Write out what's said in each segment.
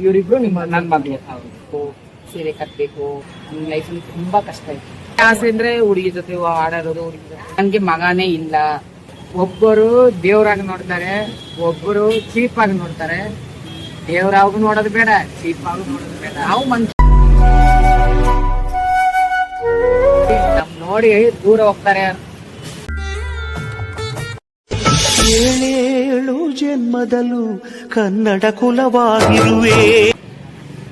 ಇವರಿಬ್ರು ನಿಮ್ಮ ನನ್ ಮಗಳು ಸೀರೆ ಕಟ್ಬೇಕು. ನನ್ ಲೈಫಲ್ಲಿ ತುಂಬಾ ಕಷ್ಟ ಇತ್ತು. ಆಸೆ ಅಂದ್ರೆ ಹುಡುಗಿ ಜೊತೆ ಆಡಾಡೋದು. ನನ್ಗೆ ಮಗನೇ ಇಲ್ಲ. ಒಬ್ಬರು ದೇವ್ರಾಗಿ ನೋಡ್ತಾರೆ, ಒಬ್ಬರು ಚೀಪ್ ಆಗಿ ನೋಡ್ತಾರೆ. ದೇವ್ರಾಗೂ ನೋಡೋದು ಬೇಡ, ಚೀಪ್ ಆಗಿ ನೋಡೋದು ಬೇಡ. ನಾವು ಮನುಷ್ಯ ನಮ್ ನೋಡಿ ದೂರ ಹೋಗ್ತಾರೆ. ಏಳೇಳು ಜನ್ಮದಲ್ಲೂ ಕನ್ನಡ ಕುಲವಾಗಿರುವೆ.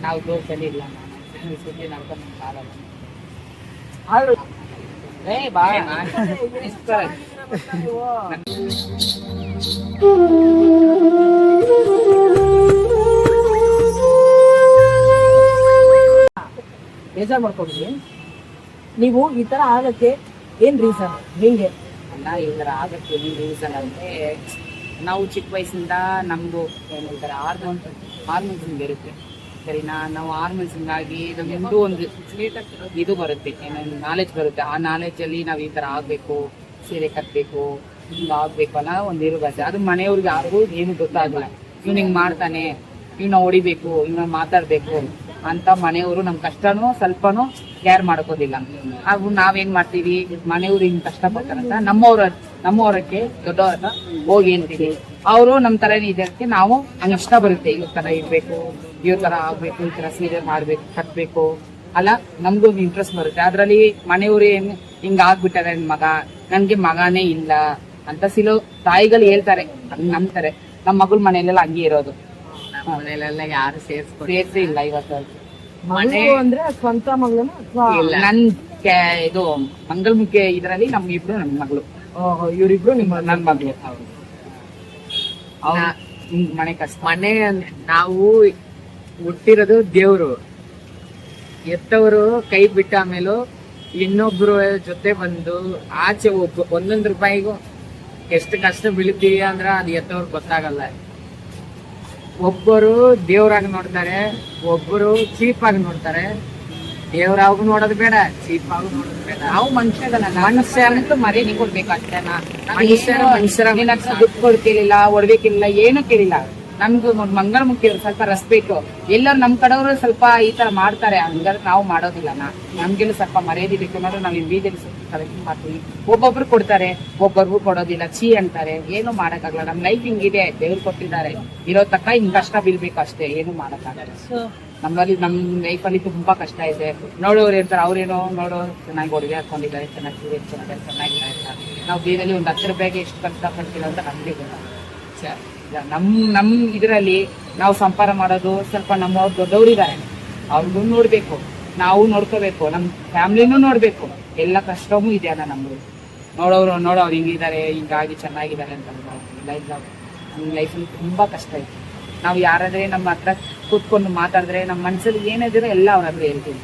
ನಾವು ದೋಷದಲ್ಲಿ ಇಲ್ಲ. ಸುದ್ದಿ ನಡ್ಕೊಂಡು ಬೇಜಾರ್ ಮಾಡ್ಕೊಂಡ್ರಿ. ನೀವು ಈ ತರ ಆಗಕ್ಕೆ ಏನ್ ರೀಸನ್? ಹೆಂಗೆ ಅಲ್ಲ, ಈ ತರ ಆಗಕ್ಕೆ ಏನ್ ರೀಸನ್ ಅಂದ್ರೆ, ನಾವು ಚಿಕ್ಕ ವಯಸ್ಸಿಂದ ನಮ್ದು ಏನಂತಾರೆ ಹಾರ್ಮೋನ್ಸ್ ಇರುತ್ತೆ ಸರಿನಾ. ನಾವು ಹಾರ್ಮೋನ್ಸ್ ಇಂದಾಗಿ ನಮ್ದು ಒಂದು ಇದು ಬರುತ್ತೆ, ಏನೋ ನಾಲೆಜ್ ಬರುತ್ತೆ. ಆ ನಾಲೆಜ್ ಅಲ್ಲಿ ನಾವ್ ಈ ತರ ಆಗ್ಬೇಕು, ಸೀರೆ ಕಟ್ಬೇಕು, ಹಿಂಗ ಆಗ್ಬೇಕು ಅನ್ನೋ ಒಂದು ಇರುತ್ತೆ. ಅದು ಮನೆಯವ್ರಿಗೆ ಯಾರಿಗೂ ಏನು ಗೊತ್ತಾಗಲ್ಲ. ಇವ್ನು ಹಿಂಗ್ ಮಾಡ್ತಾನೆ, ಇವ್ನ ಹೊಡಿಬೇಕು, ಇವ್ನ ಮಾತಾಡ್ಬೇಕು ಅಂತ ಮನೆಯವರು ನಮ್ ಕಷ್ಟನೂ ಸ್ವಲ್ಪನೂ ಕೇರ್ ಮಾಡ್ಕೋದಿಲ್ಲ. ಹಾಗೂ ನಾವೇನ್ ಮಾಡ್ತೀವಿ, ಮನೆಯವ್ರು ಹಿಂಗ್ ಕಷ್ಟ ಪಡ್ತಾರಂತ ನಮ್ಮವ್ರಕ್ಕೆ ದೊಡ್ಡವ್ರನ್ನ ಹೋಗಿ ಅಂತೀವಿ. ಅವರು ನಮ್ ತರ ಇದಕ್ಕೆ ನಾವು ಹಂಗ ಇಷ್ಟ ಬರುತ್ತೆ. ಇವ್ರ ತರ ಇರ್ಬೇಕು, ಇವ್ರ ತರ ಆಗ್ಬೇಕು, ಈ ತರ ಸೀರೆ ಮಾಡ್ಬೇಕು, ಕಟ್ಬೇಕು ಅಲ್ಲ, ನಮ್ಗೂ ಇಂಟ್ರೆಸ್ಟ್ ಬರುತ್ತೆ. ಅದ್ರಲ್ಲಿ ಮನೆಯವ್ರು ಏನ್ ಹಿಂಗ ಆಗ್ಬಿಟ್ಟಾರೆ, ನನ್ಗೆ ಮಗನೇ ಇಲ್ಲ ಅಂತ ತಾಯಿಗಳು ಹೇಳ್ತಾರೆ, ಹಂಗ್ ನಂಬ್ತಾರೆ. ನಮ್ ಮಗಳ ಮನೆಯಲ್ಲೆಲ್ಲ ಹಂಗೆ ಇರೋದು. ಮನೆಯಲ್ಲೆಲ್ಲ ಯಾರು ಸೇರ್ಸೇ ಇಲ್ಲ ಇವತ್ತು. ಮನೆ ಅಂದ್ರೆ ಸ್ವಂತ ಮಗಳನ್ನ ಅಥವಾ ನನ್ ಇದು ಮಂಗಲ್ಮುಖಿ ಇದರಲ್ಲಿ ನಮ್ಗಿಬ್ರು ನನ್ ಮಗಳು. ಇವರಿಬ್ರು ನಿಮ್ಮ ನನ್ ಮಗಳು. ಮನೆ ಕಷ್ಟ. ಮನೆ ನಾವು ಹುಟ್ಟಿರೋದು ದೇವ್ರು. ಎತ್ತವರು ಕೈ ಬಿಟ್ಟ ಆಮೇಲೂ ಇನ್ನೊಬ್ರು ಜೊತೆ ಬಂದು ಆಚೆ ಒಂದೊಂದು ರೂಪಾಯಿಗೂ ಎಷ್ಟು ಕಷ್ಟ ಬೀಳ್ತೀವಿ ಅಂದ್ರ ಅದು ಎತ್ತವ್ರಿಗೆ ಗೊತ್ತಾಗಲ್ಲ. ಒಬ್ಬರು ದೇವ್ರಾಗಿ ನೋಡ್ತಾರೆ, ಒಬ್ಬರು ಚೀಪ್ ಆಗಿ ನೋಡ್ತಾರೆ. ದೇವ್ರಾಗೂ ನೋಡೋದು ಬೇಡ, ಚೀಪ್ ಆಗಿ ನೋಡೋದು ಬೇಡ. ನಾವು ಮನುಷ್ಯ ಅಂತೂ ಮರ್ಯಾದೆ ಕೊಡ್ಬೇಕು ಅಷ್ಟೇನಾ. ಮನುಷ್ಯರ ದುಡ್ಡು ಕೊಡ್ತಿರ್ಲಿಲ್ಲ, ಒಡ್ಬೇಕಿಲ್ಲ, ಏನು ಕೇಳಿಲ್ಲ. ನಮ್ದು ಮಂಗಳಮುಖಿಯವ್ರು ಸ್ವಲ್ಪ ರೆಸ್ಪೆಕ್ಟ್. ಎಲ್ಲರೂ ನಮ್ ಕಡೆಯವರು ಸ್ವಲ್ಪ ಈ ತರ ಮಾಡ್ತಾರೆ, ಹಂಗಾದ್ರೆ ನಾವು ಮಾಡೋದಿಲ್ಲ. ನಮ್ಗೆಲ್ಲ ಸ್ವಲ್ಪ ಮರ್ಯಾದೆ ಬೇಕು ಅನ್ನೋದು ನಾವ್ ಬೀದಿಯಲ್ಲಿ ಕಲೆಕ್ಟ್ ಮಾಡ್ತೀವಿ. ಒಬ್ಬೊಬ್ರು ಕೊಡ್ತಾರೆ, ಒಬ್ಬೊಬ್ರು ಕೊಡೋದಿಲ್ಲ, ಅಂತಾರೆ. ಏನು ಮಾಡಕ್ಕಾಗಲ್ಲ. ನಮ್ ಲೈಫ್ ಹಿಂಗಿದೆ, ದೇವ್ರು ಕೊಟ್ಟಿದ್ದಾರೆ. ಇರೋ ತಕ್ಕ ಹಿಂಗ್ ಕಷ್ಟ ಬೀಳ್ಬೇಕು ಅಷ್ಟೇ, ಏನು ಮಾಡಕ್ಕಾಗಲ್ಲ. ನಮ್ಮಲ್ಲಿ ನಮ್ ಲೈಫಲ್ಲಿ ತುಂಬಾ ಕಷ್ಟ ಇದೆ. ನೋಡೋರು ಇರ್ತಾರೆ, ಅವ್ರೇನೋ ನೋಡೋ ಚೆನ್ನಾಗಿ ಒಡವೆ ಹಾಕೊಂಡಿದ್ದಾರೆ, ಚೆನ್ನಾಗಿದ್ದಾರೆ. ನಾವು ಬೀದಲ್ಲಿ ಒಂದ್ 10 ರೂಪಾಯಿಗೆ ಎಷ್ಟು ಕಷ್ಟ ಪಡ್ತೀವಿ ಅಂತ ನಮ್ಗೆ ಗೊತ್ತಾಗ. ನಮ್ ಇದ್ರಲ್ಲಿ ನಾವು ಸಂಪಾರ ಮಾಡೋದು ಸ್ವಲ್ಪ ನಮ್ಮವ್ರು ದೊಡ್ಡವ್ರಿದ್ದಾರೆ, ಅವ್ರಿಗೂ ನೋಡ್ಬೇಕು, ನಾವು ನೋಡ್ಕೋಬೇಕು, ನಮ್ ಫ್ಯಾಮಿಲಿನೂ ನೋಡ್ಬೇಕು. ಎಲ್ಲ ಕಷ್ಟವೂ ಇದೆ ಅಲ್ಲ ನಮ್ದು. ನೋಡೋರು ಹಿಂಗಿದ್ದಾರೆ, ಹಿಂಗಾಗಿ ಚೆನ್ನಾಗಿದ್ದಾರೆ ಅಂತ ನಮ್ ಲೈಫಲ್ಲಿ ತುಂಬಾ ಕಷ್ಟ ಇದೆ. ನಾವು ಯಾರಾದ್ರೆ ನಮ್ಮ ಹತ್ರ ಕೂತ್ಕೊಂಡು ಮಾತಾಡಿದ್ರೆ ನಮ್ಮ ಮನ್ಸಲ್ಲಿ ಏನಿದ್ರೆ ಎಲ್ಲ ಅವ್ರ ಹತ್ರ ಹೇಳ್ತೀವಿ.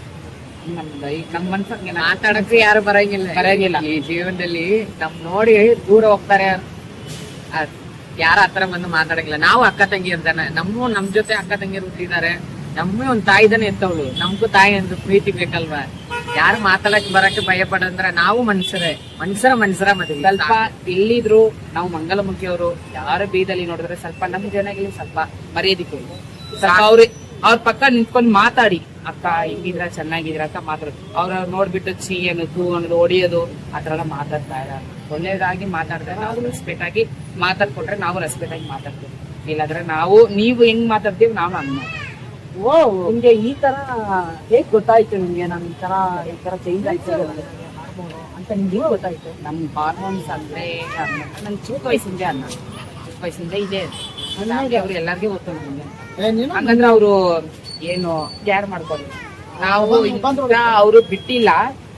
ನಮ್ ಮನ್ಸಲ್ಲಿ ಮಾತಾಡಕ್ಕೆ ಯಾರು ಬರಂಗಿಲ್ಲ ಈ ಜೀವನದಲ್ಲಿ. ನಮ್ ನೋಡಿ ದೂರ ಹೋಗ್ತಾರೆ, ಯಾರ ಹತ್ರ ಬಂದು ಮಾತಾಡಂಗಿಲ್ಲ. ನಾವು ಅಕ್ಕ ತಂಗಿ ಇರ್ತಾನೆ, ನಮ್ ಜೊತೆ ಅಕ್ಕ ತಂಗಿಯರು ಹುಟ್ಟಿದ್ದಾರೆ. ನಮ್ಮೇ ಒಂದ್ ತಾಯಿದಾನೆ ಎತ್ತವಳು. ನಮ್ಗೂ ತಾಯಿ ಅಂದ್ರೆ ಪ್ರೀತಿ ಬೇಕಲ್ವಾ. ಯಾರು ಮಾತಾಡಕ್ ಬರಕ್ಕೆ ಭಯ ಪಡಂದ್ರ ನಾವು ಮನುಷ್ಯರ ಮದುವೆ. ಸ್ವಲ್ಪ ಎಲ್ಲಿದ್ರು ನಾವು ಮಂಗಲಮುಖಿಯವರು ಯಾರ ಬೀದಲ್ಲಿ ನೋಡಿದ್ರೆ ಸ್ವಲ್ಪ ನಮ್ ಜನಗಳಿಗೆ ಸ್ವಲ್ಪ ಮರ್ಯಾದೆ ಕೊಡಿ. ಸ್ವಲ್ಪ ಅವ್ರ ಪಕ್ಕ ನಿಂತ್ಕೊಂಡು ಮಾತಾಡಿ, ಅಕ್ಕ ಹಿಂಗಿದ್ರ ಚೆನ್ನಾಗಿದ್ರ ಅಂತ ಮಾತಾಡೋದು. ಅವ್ರ ನೋಡ್ಬಿಟ್ಟು ಚೀ ಅನ್ನೋದು ಅನ್ನೋದು ಹೊಡಿಯೋದು ಆ ತರ ಎಲ್ಲ ಮಾತಾಡ್ತಾ ಇಲ್ಲ. ಒಳ್ಳೇದಾಗಿ ಮಾತಾಡಿದ್ರೆ ನಾವು ರೆಸ್ಪೆಕ್ಟ್ ಆಗಿ ಮಾತಾಡ್ಕೊಟ್ರೆ ನಾವು ರೆಸ್ಪೆಕ್ಟ್ ಆಗಿ ಮಾತಾಡ್ತೀವಿ. ಇಲ್ಲಾಂದ್ರೆ ನೀವು ಹೆಂಗ್ ಮಾತಾಡ್ತೀವಿ ನಾವು ಹಂಗ್ ಮಾತಾಡ್ತೀವಿ. ಓ, ನಿಮ್ಗೆ ಈ ತರ ಹೇಗ್ ಗೊತ್ತಾಯ್ತು? ನಿಮ್ಗೆ ನಮ್ ಈ ತರ ಚೇಂಜ್ ಆಯ್ತು ಅಂತ ನಿಮ್ಗೆ ಹೆಂಗ್ ಗೊತ್ತಾಯ್ತು? ನಮ್ ಹಾರ್ಮೋನ್ಸ್ ಅಂದ್ರೆ ನನ್ ಚಿಕ್ಕ ವಯಸ್ಸಿಂದ ಇದೆ. ಹಾಗೆ ಅವ್ರು ಎಲ್ಲರಿಗೂ ಗೊತ್ತು. ಹಂಗಂದ್ರೆ ಅವ್ರು ಏನು ಕೇರ್ ಮಾಡ್ಕೊಳ್ಳಿ. ನಾವು ಅವ್ರು ಬಿಟ್ಟಿಲ್ಲ.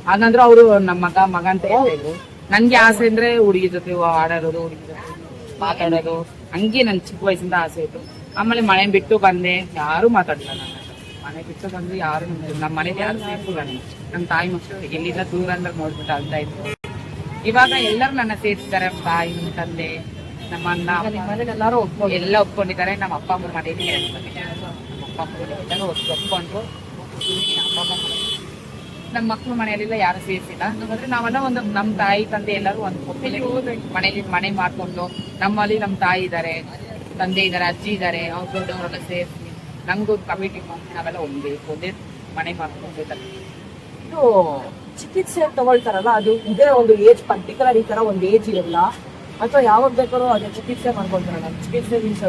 ಹಾಗಂದ್ರೆ ಅವ್ರು ನಮ್ಮ ಮಗ ಅಂತ ಹೇಳ್ತಿದ್ರು. ನನ್ಗೆ ಆಸೆ ಅಂದ್ರೆ ಹುಡುಗಿ ಜೊತೆ ಆಡಾಡೋದು, ಹುಡುಗಿ ಜೊತೆ ಮಾತಾಡೋದು, ಹಂಗೆ ನನ್ ಚಿಕ್ಕ ವಯಸ್ಸಿಂದ ಆಸೆ ಇತ್ತು. ಆಮೇಲೆ ಮನೆ ಬಿಟ್ಟು ಬಂದೆ, ಯಾರು ಮಾತಾಡ್ಲಿಲ್ಲ. ಮನೆ ಬಿಟ್ಟು ಬಂದು ಯಾರು ನಮ್ಮ ಮನೇಲಿ ಯಾರು ಸೇರ್ಸಿಲ್ಲ. ನಮ್ ತಾಯಿ ಮಕ್ಕಳು ಎಲ್ಲಿಂದ ದೂರ ಅಂದ್ರೆ ನೋಡ್ಬಿಟ್ಟು ಅಂತ ಇದ್ರು. ಇವಾಗ ಎಲ್ಲರೂ ನನ್ನ ಸೇರಿಸಿದ್ದಾರೆ. ತಾಯಿ, ತಂದೆ, ನಮ್ಮ ಅಣ್ಣ, ಎಲ್ಲಾರು ಎಲ್ಲ ಒಪ್ಕೊಂಡಿದ್ದಾರೆ. ನಮ್ಮ ಅಪ್ಪ ಅಮ್ಮ ಮನೇಲಿ ನಮ್ಮ ಅಪ್ಪ ಅಮ್ಮ ಎಲ್ಲರೂ ಒಪ್ಕೊಂಡು ನಮ್ಮ ಮಕ್ಳು ಮನೆಯಲ್ಲೆಲ್ಲ ಯಾರು ಸೇರಿಸಿಲ್ಲ. ಅಂದ್ರೆ ನಾವೆಲ್ಲ ಒಂದು ನಮ್ ತಾಯಿ ತಂದೆ ಎಲ್ಲರೂ ಒಂದು ಮನೇಲಿ ಮನೆ ಮಾಡ್ಕೊಂಡು, ನಮ್ಮಲ್ಲಿ ನಮ್ ತಾಯಿ ಇದ್ದಾರೆ, ತಂದೆ ಇದ್ದಾರೆ, ಅಜ್ಜಿ ಇದ್ದಾರೆ, ಅವ್ರ ದೊಡ್ಡವರೆಲ್ಲ ಸೇರಿಸಿ ನಮ್ದು ಕಮಿಟಿ ನಾವೆಲ್ಲ ಒಂದೇ ಮನೆ ಮಾಡ್ಕೊಂಡು ಇದು ಚಿಕಿತ್ಸೆ ತಗೊಳ್ತಾರಲ್ಲ, ಅದು ಇದೇ ಒಂದು ಏಜ್ ಪರ್ಟಿಕ್ಯುಲರ್ ಈ ತರ ಒಂದು ಏಜ್ ಇರಲ್ಲ, ಅಥವಾ ಯಾವಾಗ ಬೇಕಾದ್ರೂ ಅದೇ ಚಿಕಿತ್ಸೆ ಮಾಡ್ಕೊಳ್ತಾರಲ್ಲ? ಚಿಕಿತ್ಸೆ ಮೀನ್ಸ್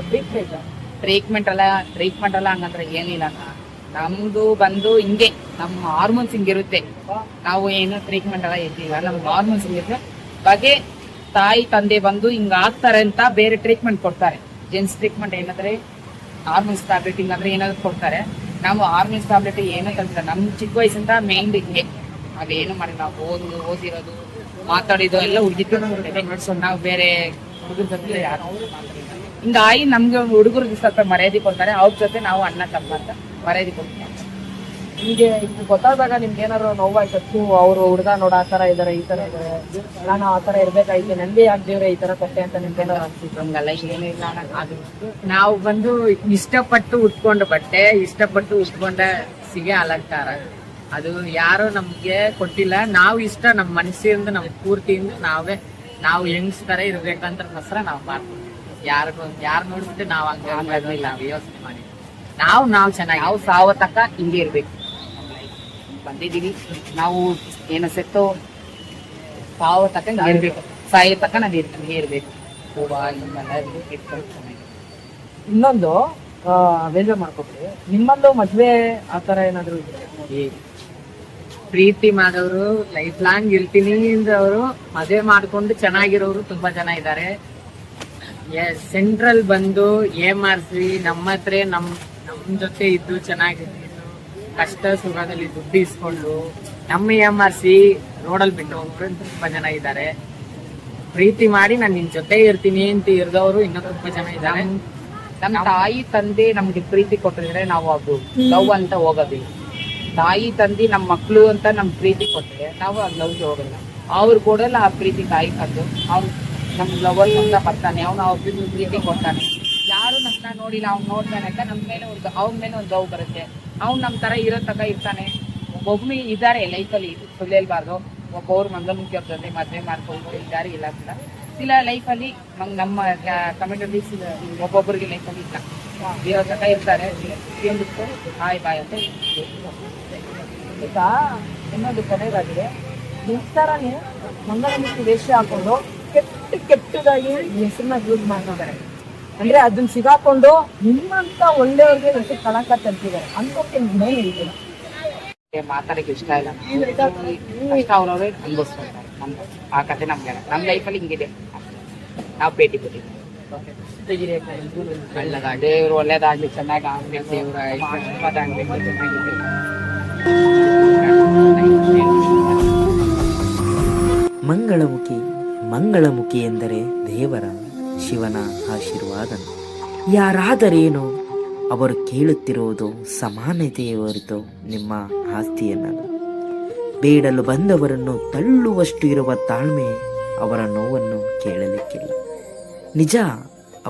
ಟ್ರೀಟ್ಮೆಂಟ್ ಅಲ್ಲ ಹಂಗಂದ್ರೆ ಏನಿಲ್ಲ. ನಮ್ದು ಬಂದು ಹಿಂಗೆ ನಮ್ಮ ಹಾರ್ಮೋನ್ಸ್ ಹಿಂಗಿರುತ್ತೆ. ನಾವು ಏನು ಟ್ರೀಟ್ಮೆಂಟ್ ಎಲ್ಲ ಇರ್ತೀವಿ, ನಮ್ಗೆ ಹಾರ್ಮೋನ್ಸ್ ಹಿಂಗಿರುತ್ತೆ. ಬಗೆ ತಾಯಿ ತಂದೆ ಬಂದು ಹಿಂಗ ಆಗ್ತಾರೆ ಅಂತ ಬೇರೆ ಟ್ರೀಟ್ಮೆಂಟ್ ಕೊಡ್ತಾರೆ. ಜೆಂಟ್ಸ್ ಟ್ರೀಟ್ಮೆಂಟ್ ಏನಂದ್ರೆ ಹಾರ್ಮೋನ್ಸ್ ಟ್ಯಾಬ್ಲೆಟ್ ಹಿಂಗಂದ್ರೆ ಏನಾದ್ರು ಕೊಡ್ತಾರೆ. ನಾವು ಹಾರ್ಮೋನ್ಸ್ ಟ್ಯಾಬ್ಲೆಟ್ ಏನೋ ಕಲ್ತಿಲ್ಲ. ನಮ್ ಚಿಕ್ಕ ವಯಸ್ಸಿಂದ ಮೇನ್ ಹಿಂಗೆ ಅವೇನು ಮಾಡಿ ನಾವು ಓದಿರೋದು ಮಾತಾಡಿದ್ದು ಎಲ್ಲ ಹುಡುಗಿತ್ತು. ನಾವು ಬೇರೆ ಹುಡುಗರ ಜೊತೆ ಯಾರು ಹಿಂಗಾಗಿ ನಮ್ಗೆ ಹುಡುಗರಿಗೆ ಸ್ವಲ್ಪ ಮರ್ಯಾದೆ ಕೊಡ್ತಾರೆ. ಅವ್ರ ಜೊತೆ ನಾವು ಅಣ್ಣ ತಮ್ಮ ಅಂತ ಮರ್ಯಾದೆ ಕೊಡ್ತೀವಿ. ನಿಮ್ಗೆ ಇದು ಗೊತ್ತಾದಾಗ ನಿಮ್ಗೆ ಏನಾದ್ರು ನೋವಾಯ್ತು, ಅವರು ಹುಡುಗ ನೋಡ ಆ ತರ ಇದಾರೆ, ಈ ತರ ಇದಾರೆ, ನಾನು ಆ ತರ ಇರ್ಬೇಕಾಯ್ತು, ನನ್ಗೆ ಯಾಕೆ ದೇವ್ರೆ ಈ ತರ ಕೊಟ್ಟೆ ಅಂತ ನಿಮ್ಗೆ ಏನಾದ್ರು ಅನ್ಸಿತ್ತು? ಹಂಗಲ್ಲ ಏನಿಲ್ಲ ಅದು ನಾವು ಬಂದು ಇಷ್ಟಪಟ್ಟು ಉಟ್ಕೊಂಡ ಬಟ್ಟೆ, ಇಷ್ಟಪಟ್ಟು ಉಟ್ಕೊಂಡ ಸಿಗೆ ಅಲಂಕಾರ, ಅದು ಯಾರು ನಮ್ಗೆ ಕೊಟ್ಟಿಲ್ಲ. ನಾವು ಇಷ್ಟ ನಮ್ಮ ಮನಸ್ಸಿಂದ ನಮ್ಮ ಪೂರ್ತಿಯಿಂದ ನಾವು ಹೆಂಗಸ್ತರ ಇರ್ಬೇಕಂತ ನಾವು ಮಾಡ್ತೀವಿ. ಯಾರು ನೋಡ್ಬಿಟ್ಟು ನಾವು ಹಂಗಿಲ್ಲ, ಯೋಚನೆ ಮಾಡಿ ನಾವು ಚೆನ್ನಾಗಿ ನಾವು ಸಾವ ತಕ್ಕ ಹಿಂಗೆ ಇರ್ಬೇಕು. ಬಂದಿದೀವಿ ನಾವು ಏನೋ ಸೆತ್ತು ಸಾವ ತಕ್ಕ ಹಿಂಗೆ ಇರ್ಬೇಕು, ಸಾಯೋ ತಕ್ಕ ನಾವು ಇರ್ಬೇಕು. ಹೂವ ಹಿಂಗೆಲ್ಲ ಇಟ್ಕೊಂಡು ಚೆನ್ನಾಗಿ. ಇನ್ನೊಂದು ಬೇಜಾರ್ ಮಾಡ್ಕೊತೀವಿ, ನಿಮ್ಮಲ್ಲೂ ಮದ್ವೆ ಆ ತರ ಏನಾದ್ರು ಇದೆ? ಪ್ರೀತಿ ಮಾಡೋರು ಲೈಫ್ ಲಾಂಗ್ ಇರ್ತೀನಿ ಅಂದವರು ಮದುವೆ ಮಾಡ್ಕೊಂಡು ಚೆನ್ನಾಗಿರೋರು ತುಂಬಾ ಜನ ಇದ್ದಾರೆ. ಸೆಂಟ್ರಲ್ ಬಂದು ಏಮಾರ್ಸಿ ನಮ್ಮ ಹತ್ರ ನಮ್ ಜೊತೆ ಇದ್ದು ಚೆನ್ನಾಗಿದ್ದು, ಕಷ್ಟ ಸುಖದಲ್ಲಿ ದುಡ್ಡು ಇಸ್ಕೊಂಡು ನಮ್ಮ ಏಮಾರ್ಸಿ ರೋಡಲ್ಲಿ ಬಿಟ್ಟು ಹೋಗೋರು ತುಂಬಾ ಜನ ಇದ್ದಾರೆ. ಪ್ರೀತಿ ಮಾಡಿ ನಾನು ನಿನ್ ಜೊತೆ ಇರ್ತೀನಿ ಅಂತ ಇರ್ದವರು ಇನ್ನೂ ತುಂಬಾ ಜನ ಇದ್ದಾರೆ. ನಮ್ಮ ತಾಯಿ ತಂದೆ ನಮ್ಗೆ ಪ್ರೀತಿ ಕೊಟ್ಟಿದ್ರೆ ನಾವು ಅದು ಲವ್ ಅಂತ ಹೋಗೋದಿಲ್ಲ. ತಾಯಿ ತಂದೆ ನಮ್ಮ ಮಕ್ಳು ಅಂತ ನಮ್ ಪ್ರೀತಿ ಕೊಟ್ಟರೆ ನಾವು ಅದು ಲವ್ಗೆ ಹೋಗಲ್ಲ. ಅವ್ರು ಕೊಡಲ್ಲ ಆ ಪ್ರೀತಿ ತಾಯಿ ತಂದು. ಅವ್ನು ನಮ್ ಲವರ್ ಅಂತ ಬರ್ತಾನೆ, ಅವ್ನು ಅವ್ರ ಪ್ರೀತಿ ಕೊಡ್ತಾನೆ. ಯಾರು ನಮ್ಮನ್ನ ನೋಡಿಲ್ಲ, ಅವ್ನು ನೋಡ್ತಾನೆ ಅಂತ ನಮ್ಮ ಮೇಲೆ ಅವ್ನ ಮೇಲೆ ಒಂದು ಲವ್ ಬರುತ್ತೆ. ಅವ್ನು ನಮ್ಮ ತರ ಇರೋ ತಕ ಇರ್ತಾನೆ. ಒಬ್ಬೊಬ್ಬರು ಇದ್ದಾರೆ ಲೈಫಲ್ಲಿ, ಸುಳ್ಳೇಲ್ಬಾರ್ದು. ಒಬ್ಬೊಬ್ರು ಮಂಗಲಮುಖಿ ಅವ್ರ ಮದುವೆ ಮಾಡ್ಕೊಂಡು ಇದ್ದಾರೆ, ಇಲ್ಲ ಕೂಡ ಇಲ್ಲ ಲೈಫಲ್ಲಿ. ನಮ್ಮ ಕಮಿಟಿ ಒಬ್ಬೊಬ್ಬರಿಗೆ ಲೈಫಲ್ಲಿ ಇಲ್ಲ, ಇರೋ ತಕ ಇರ್ತಾರೆ. ಹಾಯ್ ಬಾಯ್ ಅಂತ ಈಗ ಇನ್ನೊಂದು ಕೊನೆಯದಾಗಿದೆ, ನಿಂತಾರನೇ ಮಂಗಳಮುಖಿ ವೇಷ ಹಾಕೊಂಡು ಕೆಟ್ಟದಾಗಿ ಹೆಸರನ್ನ ಯೂಸ್ ಮಾಡ್ತಿದ್ದಾರೆ. ಅಂದ್ರೆ ಅದನ್ನ ಸಿಗಾಕೊಂಡು ನಿಮ್ಮಂತ ಒಳ್ಳೆಯವ್ರಿಗೆ ಹೆಸರು ಕಳಂಕ ತರ್ತಿದ್ದಾರೆ ಅನ್ಕೋಕೆ ಮೇನ್ ಹೇಳ್ತೀನಿ. ಮಾತಾಡಕ್ಕೆ ಇಷ್ಟ ಇಲ್ಲ, ಕಷ್ಟ ಅವ್ರವ್ರೆ ಅನ್ಭವಿಸ್ಕೊಂತಾರೆ. ನಮ್ದು ಆ ಕತೆ ನಮ್ಗೆ ನಮ್ಮ ಲೈಫಲ್ಲಿ ಹಿಂಗಿದೆ. ನಾವು ಭೇಟಿ ಕೊಟ್ಟಿದ್ದೀವಿ. ದೇವ್ರು ಒಳ್ಳೇದಾಗ್ಲಿ, ಚೆನ್ನಾಗಿ ಆಗ್ಬೇಕು, ದೇವ್ರ ಆಗ್ಬೇಕು, ಚೆನ್ನಾಗಿರ್ಬೇಕು. ಮಂಗಳಮುಖಿ ಎಂದರೆ ದೇವರ ಶಿವನ ಆಶೀರ್ವಾದ. ಯಾರಾದರೇನು ಅವರು ಕೇಳುತ್ತಿರುವುದು ಸಮಾನತೆಯೇ ಹೊರತು ನಿಮ್ಮ ಆಸ್ತಿಯನ್ನಲ್ಲ. ಬೇಡಲು ಬಂದವರನ್ನು ತಳ್ಳುವಷ್ಟು ಇರುವ ತಾಳ್ಮೆ ಅವರ ನೋವನ್ನು ಕೇಳಲಿಕ್ಕಿಲ್ಲ. ನಿಜ,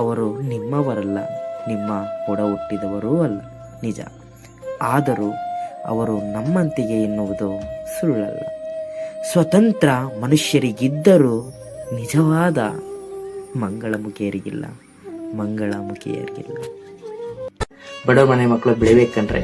ಅವರು ನಿಮ್ಮವರಲ್ಲ, ನಿಮ್ಮ ಒಡ ಹುಟ್ಟಿದವರೂ ಅಲ್ಲ, ನಿಜ. ಆದರೂ ಅವರು ನಮ್ಮಂತೆಯೇ ಎನ್ನುವುದು ಸುಳ್ಳಲ್ಲ. ಸ್ವತಂತ್ರ ಮನುಷ್ಯರಿಗಿದ್ದರೂ ನಿಜವಾದ ಮಂಗಳಮುಖಿಯರಿಗಿಲ್ಲ. ಬಡ ಮನೆ ಮಕ್ಕಳು ಬೆಳಿಬೇಕಂದ್ರೆ